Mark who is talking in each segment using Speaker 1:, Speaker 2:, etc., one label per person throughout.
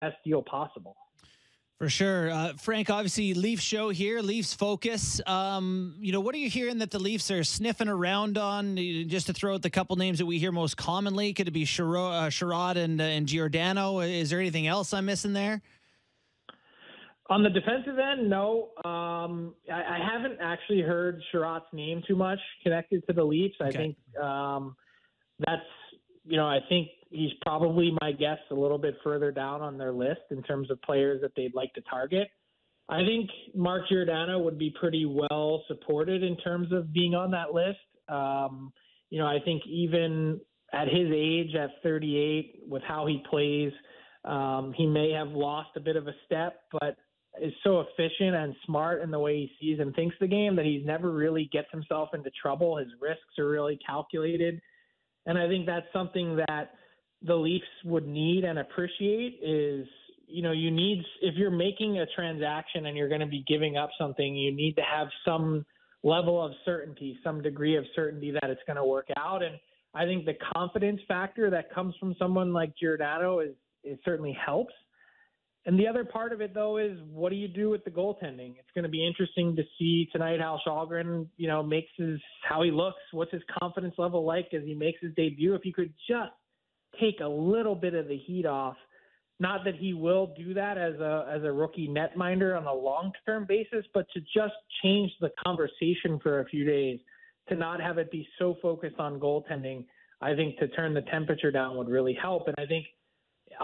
Speaker 1: best deal possible.
Speaker 2: For sure. Frank, obviously, Leafs show here, Leafs focus. What are you hearing that the Leafs are sniffing around on? Just to throw out the couple names that we hear most commonly, could it be Sherrod and Giordano? Is there anything else I'm missing there?
Speaker 1: On the defensive end, no. I haven't actually heard Sherrod's name too much connected to the Leafs. I think that's, I think he's probably my guess a little bit further down on their list in terms of players that they'd like to target. I think Mark Giordano would be pretty well supported in terms of being on that list. I think even at his age, at 38, with how he plays, he may have lost a bit of a step, but is so efficient and smart in the way he sees and thinks the game that he's never really gets himself into trouble. His risks are really calculated. And I think that's something that the Leafs would need and appreciate is, you need, if you're making a transaction and you're going to be giving up something, you need to have some level of certainty, some degree of certainty that it's going to work out. And I think the confidence factor that comes from someone like Giordano is certainly helps. And the other part of it, though, is what do you do with the goaltending? It's going to be interesting to see tonight how Shalgren, makes how he looks. What's his confidence level like as he makes his debut? If you could just take a little bit of the heat off, not that he will do that as a rookie netminder on a long-term basis, but to just change the conversation for a few days, to not have it be so focused on goaltending, I think to turn the temperature down would really help. And I think,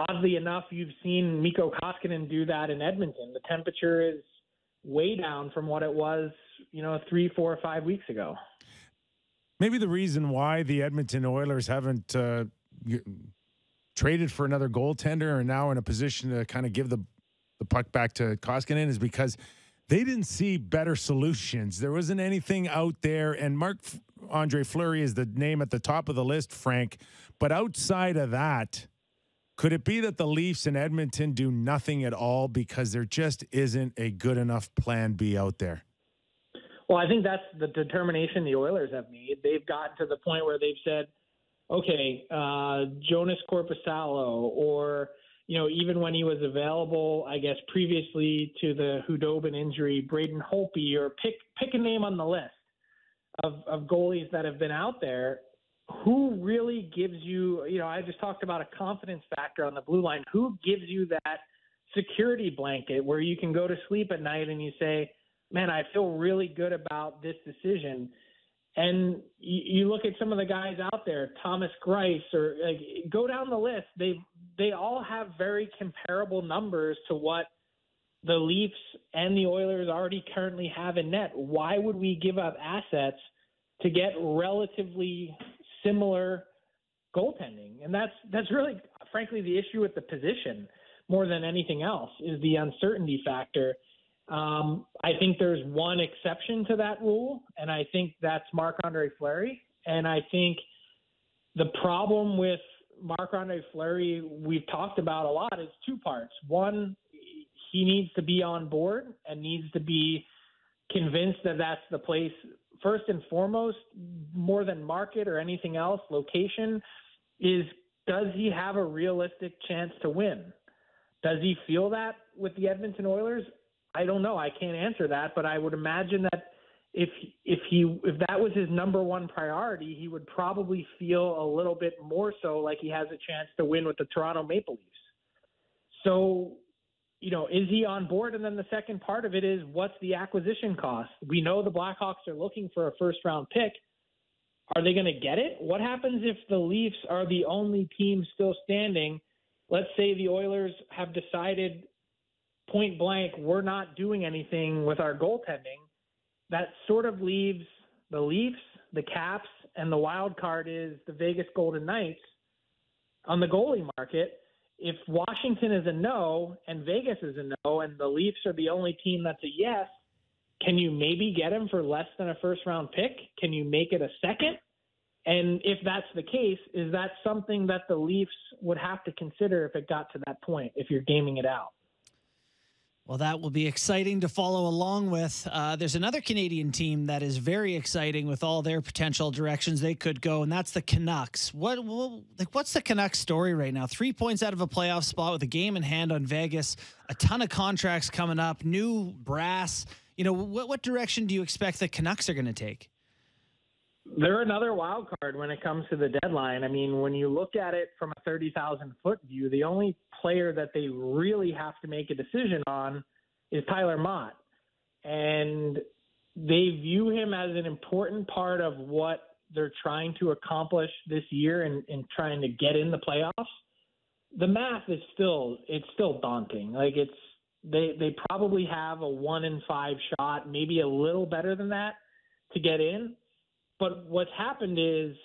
Speaker 1: oddly enough, you've seen Mikko Koskinen do that in Edmonton. The temperature is way down from what it was, 3, 4, 5 weeks ago.
Speaker 3: Maybe the reason why the Edmonton Oilers haven't traded for another goaltender and now in a position to kind of give the puck back to Koskinen is because they didn't see better solutions. There wasn't anything out there, and Marc-Andre Fleury is the name at the top of the list, Frank. But outside of that, could it be that the Leafs in Edmonton do nothing at all because there just isn't a good enough plan B out there?
Speaker 1: Well, I think that's the determination the Oilers have made. They've gotten to the point where they've said, okay, Jonas Korpisalo, or, even when he was available, I guess previously to the Hudobin injury, Braden Holtby, or pick a name on the list of goalies that have been out there. Who really gives you, I just talked about a confidence factor on the blue line. Who gives you that security blanket where you can go to sleep at night and you say, man, I feel really good about this decision? And you look at some of the guys out there, Thomas Greiss, or go down the list. They all have very comparable numbers to what the Leafs and the Oilers already currently have in net. Why would we give up assets to get relatively similar goaltending? And that's really, frankly, the issue with the position more than anything else is the uncertainty factor. I think there's one exception to that rule, and I think that's Marc-Andre Fleury. And I think the problem with Marc-Andre Fleury we've talked about a lot is two parts. One, he needs to be on board and needs to be convinced that that's the place. First and foremost, more than market or anything else, location, is does he have a realistic chance to win? Does he feel that with the Edmonton Oilers? I don't know. I can't answer that, but I would imagine that if that was his number one priority, he would probably feel a little bit more so like he has a chance to win with the Toronto Maple Leafs. So, is he on board? And then the second part of it is, what's the acquisition cost? We know the Blackhawks are looking for a first-round pick. Are they going to get it? What happens if the Leafs are the only team still standing? Let's say the Oilers have decided point blank, we're not doing anything with our goaltending. That sort of leaves the Leafs, the Caps, and the wild card is the Vegas Golden Knights on the goalie market. If Washington is a no and Vegas is a no and the Leafs are the only team that's a yes, can you maybe get him for less than a first-round pick? Can you make it a second? And if that's the case, is that something that the Leafs would have to consider if it got to that point, if you're gaming it out?
Speaker 2: Well, that will be exciting to follow along with. There's another Canadian team that is very exciting with all their potential directions they could go, and that's the Canucks. What's the Canucks story right now? 3 points out of a playoff spot with a game in hand on Vegas, a ton of contracts coming up, new brass. You know, what direction do you expect the Canucks are going to take?
Speaker 1: They're another wild card when it comes to the deadline. I mean, when you look at it from a 30,000-foot view, the only player that they really have to make a decision on is Tyler Mott. And they view him as an important part of what they're trying to accomplish this year and trying to get in the playoffs. The math is still daunting. Like they probably have a 1 in 5 shot, maybe a little better than that, to get in. But what's happened is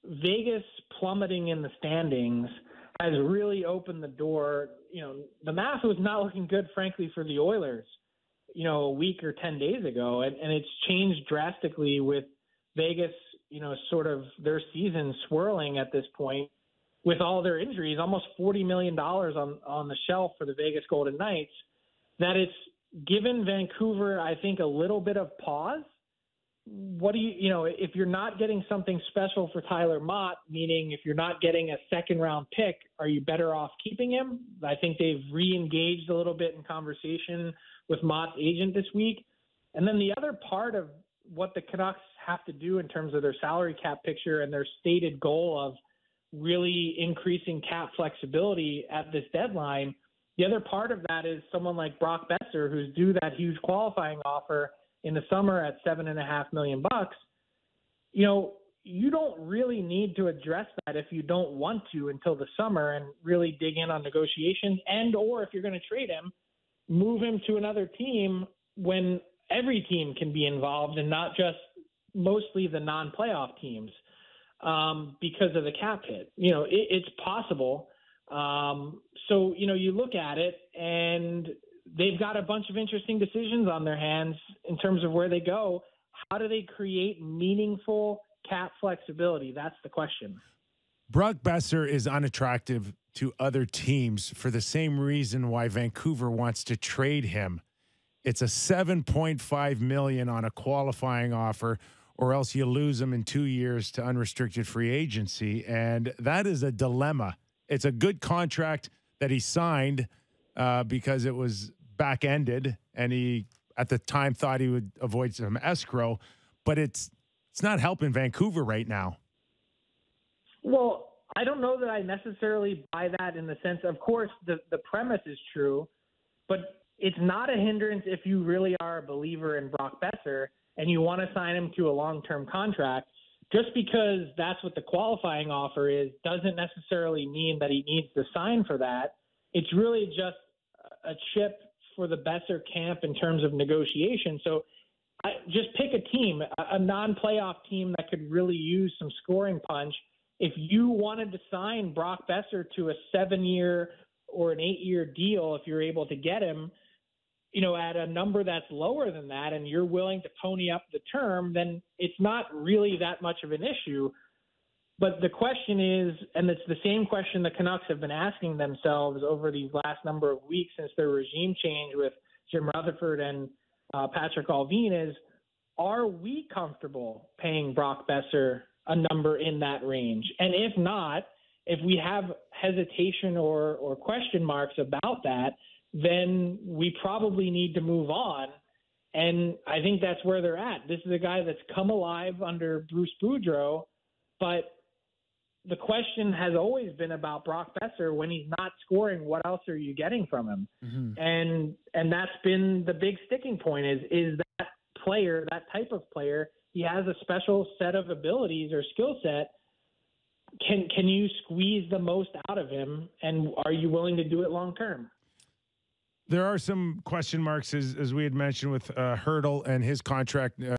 Speaker 1: Vegas plummeting in the standings has really opened the door. You know, the math was not looking good, frankly, for the Oilers, you know, a week or 10 days ago. And it's changed drastically with Vegas, you know, sort of their season swirling at this point with all their injuries, almost $40 million on the shelf for the Vegas Golden Knights, that it's given Vancouver, I think, a little bit of pause. What do you know, if you're not getting something special for Tyler Mott, meaning if you're not getting a second-round pick, are you better off keeping him? I think they've re-engaged a little bit in conversation with Mott's agent this week. And then the other part of what the Canucks have to do in terms of their salary cap picture and their stated goal of really increasing cap flexibility at this deadline, the other part of that is someone like Brock Besser, who's due that huge qualifying offer in the summer at $7.5 million. You know, you don't really need to address that if you don't want to until the summer and really dig in on negotiations, and or if you're going to trade him, move him to another team when every team can be involved and not just mostly the non-playoff teams because of the cap hit. You know, it's possible. So, you know, you look at it and they've got a bunch of interesting decisions on their hands in terms of where they go. How do they create meaningful cap flexibility? That's the question.
Speaker 3: Brock Besser is unattractive to other teams for the same reason why Vancouver wants to trade him. It's a $7.5 million on a qualifying offer, or else you lose him in 2 years to unrestricted free agency. And that is a dilemma. It's a good contract that he signed because it was back-ended, and he, at the time, thought he would avoid some escrow, but it's not helping Vancouver right now.
Speaker 1: Well, I don't know that I necessarily buy that in the sense, of course, the premise is true, but it's not a hindrance if you really are a believer in Brock Besser and you want to sign him to a long-term contract. Just because that's what the qualifying offer is doesn't necessarily mean that he needs to sign for that. It's really just a chip for the Besser camp in terms of negotiation. So just pick a team, a non-playoff team that could really use some scoring punch. If you wanted to sign Brock Besser to a 7-year or an 8-year deal, if you're able to get him, you know, at a number that's lower than that, and you're willing to pony up the term, then it's not really that much of an issue. But the question is, and it's the same question the Canucks have been asking themselves over these last number of weeks since their regime change with Jim Rutherford and Patrick Allvin, is, are we comfortable paying Brock Besser a number in that range? And if not, if we have hesitation or question marks about that, then we probably need to move on. And I think that's where they're at. This is a guy that's come alive under Bruce Boudreau, but the question has always been about Brock Besser. When he's not scoring, what else are you getting from him? Mm-hmm. And that's been the big sticking point is that player, that type of player, he has a special set of abilities or skill set. Can you squeeze the most out of him, and are you willing to do it long term?
Speaker 3: There are some question marks, as we had mentioned, with Hurdle and his contract